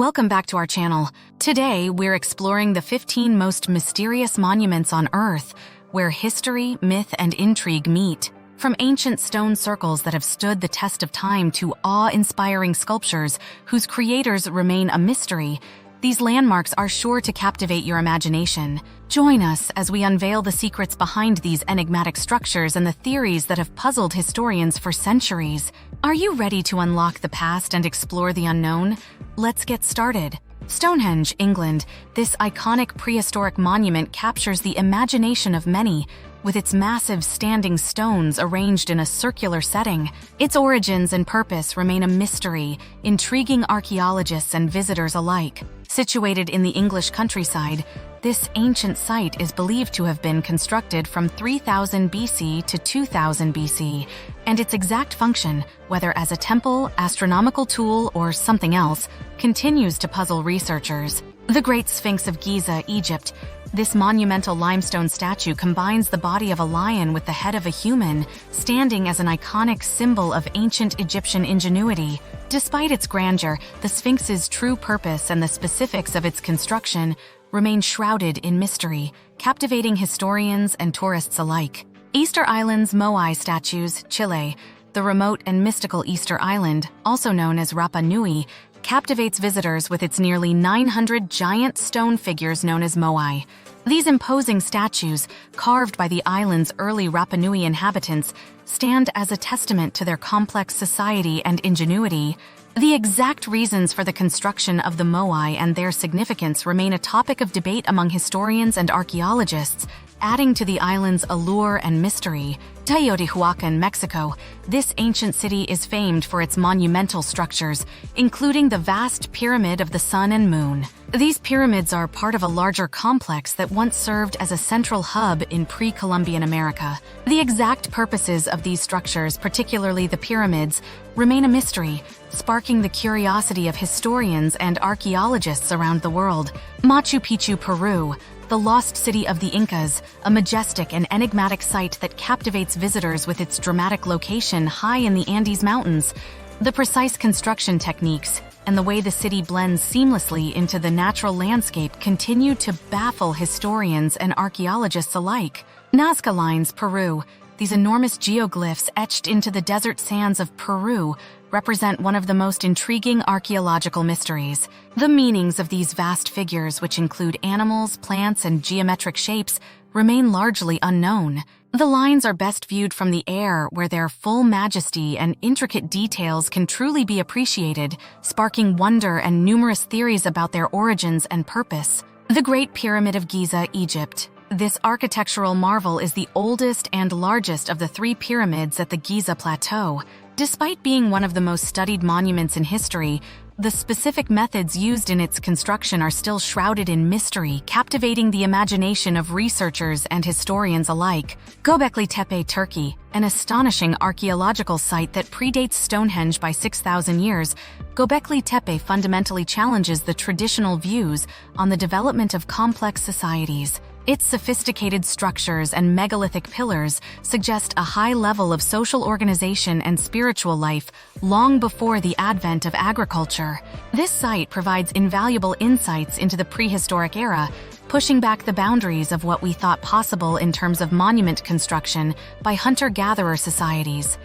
Welcome back to our channel. Today, we're exploring the 15 most mysterious monuments on Earth, where history, myth, and intrigue meet. From ancient stone circles that have stood the test of time to awe-inspiring sculptures whose creators remain a mystery, these landmarks are sure to captivate your imagination. Join us as we unveil the secrets behind these enigmatic structures and the theories that have puzzled historians for centuries. Are you ready to unlock the past and explore the unknown? Let's get started. Stonehenge, England. This iconic prehistoric monument captures the imagination of many, with its massive standing stones arranged in a circular setting. Its origins and purpose remain a mystery, intriguing archaeologists and visitors alike. Situated in the English countryside, this ancient site is believed to have been constructed from 3000 BC to 2000 BC, and its exact function, whether as a temple, astronomical tool, or something else, continues to puzzle researchers. The Great Sphinx of Giza, Egypt. This monumental limestone statue combines the body of a lion with the head of a human, standing as an iconic symbol of ancient Egyptian ingenuity. Despite its grandeur, the Sphinx's true purpose and the specifics of its construction remain shrouded in mystery, captivating historians and tourists alike. Easter Island's Moai statues, Chile. The remote and mystical Easter Island, also known as Rapa Nui, captivates visitors with its nearly 900 giant stone figures known as Moai. These imposing statues, carved by the island's early Rapa Nui inhabitants, stand as a testament to their complex society and ingenuity. The exact reasons for the construction of the Moai and their significance remain a topic of debate among historians and archaeologists, adding to the island's allure and mystery. Teotihuacan, Mexico. This ancient city is famed for its monumental structures, including the vast Pyramid of the Sun and Moon. These pyramids are part of a larger complex that once served as a central hub in pre-Columbian America. The exact purposes of these structures, particularly the pyramids, remain a mystery, sparking the curiosity of historians and archaeologists around the world. Machu Picchu, Peru. The lost city of the Incas, a majestic and enigmatic site that captivates visitors with its dramatic location high in the Andes Mountains. The precise construction techniques and the way the city blends seamlessly into the natural landscape continue to baffle historians and archaeologists alike. Nazca Lines, Peru. These enormous geoglyphs etched into the desert sands of Peru represent one of the most intriguing archaeological mysteries. The meanings of these vast figures, which include animals, plants, and geometric shapes, remain largely unknown. The lines are best viewed from the air, where their full majesty and intricate details can truly be appreciated, sparking wonder and numerous theories about their origins and purpose. The Great Pyramid of Giza, Egypt. This architectural marvel is the oldest and largest of the three pyramids at the Giza Plateau. Despite being one of the most studied monuments in history, the specific methods used in its construction are still shrouded in mystery, captivating the imagination of researchers and historians alike. Göbekli Tepe, Turkey. An astonishing archaeological site that predates Stonehenge by 6,000 years, Göbekli Tepe fundamentally challenges the traditional views on the development of complex societies. Its sophisticated structures and megalithic pillars suggest a high level of social organization and spiritual life long before the advent of agriculture. This site provides invaluable insights into the prehistoric era, pushing back the boundaries of what we thought possible in terms of monument construction by hunter-gatherer societies.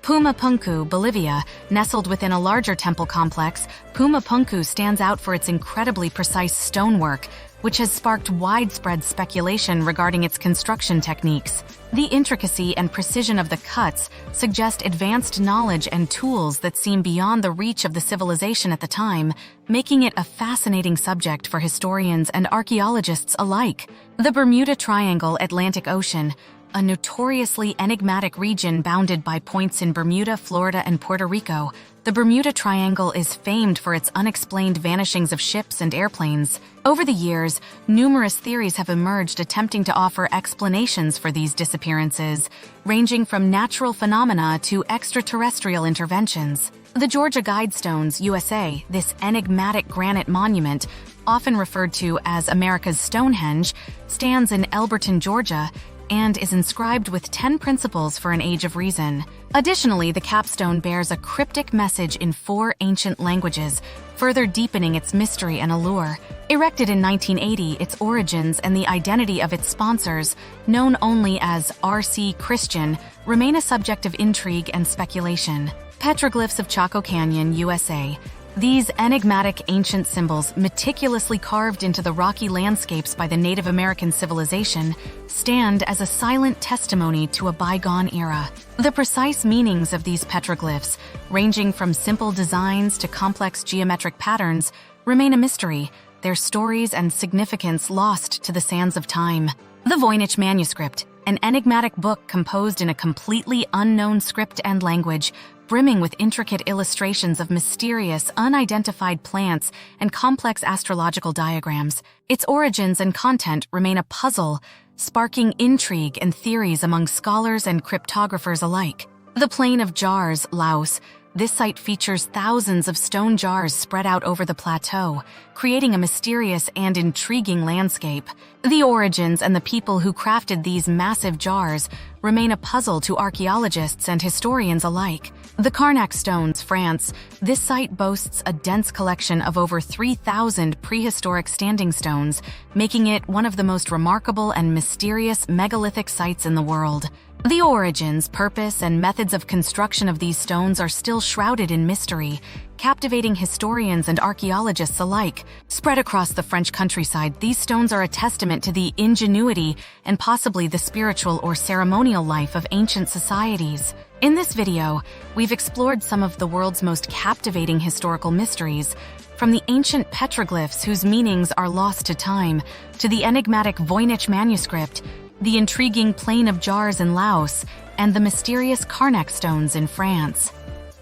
Puma Punku, Bolivia. Nestled within a larger temple complex, Puma Punku stands out for its incredibly precise stonework, which has sparked widespread speculation regarding its construction techniques. The intricacy and precision of the cuts suggest advanced knowledge and tools that seem beyond the reach of the civilization at the time, making it a fascinating subject for historians and archaeologists alike. The Bermuda Triangle, Atlantic Ocean. A notoriously enigmatic region bounded by points in Bermuda, Florida, and Puerto Rico, the Bermuda Triangle is famed for its unexplained vanishings of ships and airplanes. Over the years, numerous theories have emerged attempting to offer explanations for these disappearances, ranging from natural phenomena to extraterrestrial interventions. The Georgia Guidestones, USA. This enigmatic granite monument, often referred to as America's Stonehenge, stands in Elberton, Georgia, and is inscribed with 10 principles for an age of reason. Additionally, the capstone bears a cryptic message in 4 ancient languages, further deepening its mystery and allure. Erected in 1980, its origins and the identity of its sponsors, known only as RC Christian, remain a subject of intrigue and speculation. Petroglyphs of Chaco Canyon, USA. These enigmatic ancient symbols, meticulously carved into the rocky landscapes by the Native American civilization, stand as a silent testimony to a bygone era. The precise meanings of these petroglyphs, ranging from simple designs to complex geometric patterns, remain a mystery, their stories and significance lost to the sands of time. The Voynich Manuscript, an enigmatic book composed in a completely unknown script and language, brimming with intricate illustrations of mysterious, unidentified plants and complex astrological diagrams. Its origins and content remain a puzzle, sparking intrigue and theories among scholars and cryptographers alike. The Plain of Jars, Laos. This site features thousands of stone jars spread out over the plateau, creating a mysterious and intriguing landscape. The origins and the people who crafted these massive jars remain a puzzle to archaeologists and historians alike. The Carnac Stones, France. This site boasts a dense collection of over 3,000 prehistoric standing stones, making it one of the most remarkable and mysterious megalithic sites in the world. The origins, purpose, and methods of construction of these stones are still shrouded in mystery, captivating historians and archaeologists alike. Spread across the French countryside, these stones are a testament to the ingenuity and possibly the spiritual or ceremonial life of ancient societies. In this video, we've explored some of the world's most captivating historical mysteries, from the ancient petroglyphs whose meanings are lost to time, to the enigmatic Voynich manuscript, the intriguing Plain of Jars in Laos, and the mysterious Carnac stones in France.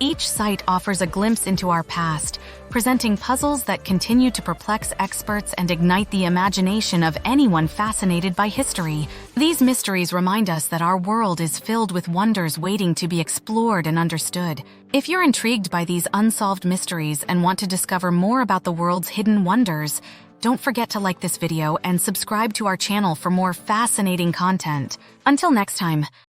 Each site offers a glimpse into our past, presenting puzzles that continue to perplex experts and ignite the imagination of anyone fascinated by history. These mysteries remind us that our world is filled with wonders waiting to be explored and understood. If you're intrigued by these unsolved mysteries and want to discover more about the world's hidden wonders, don't forget to like this video and subscribe to our channel for more fascinating content. Until next time.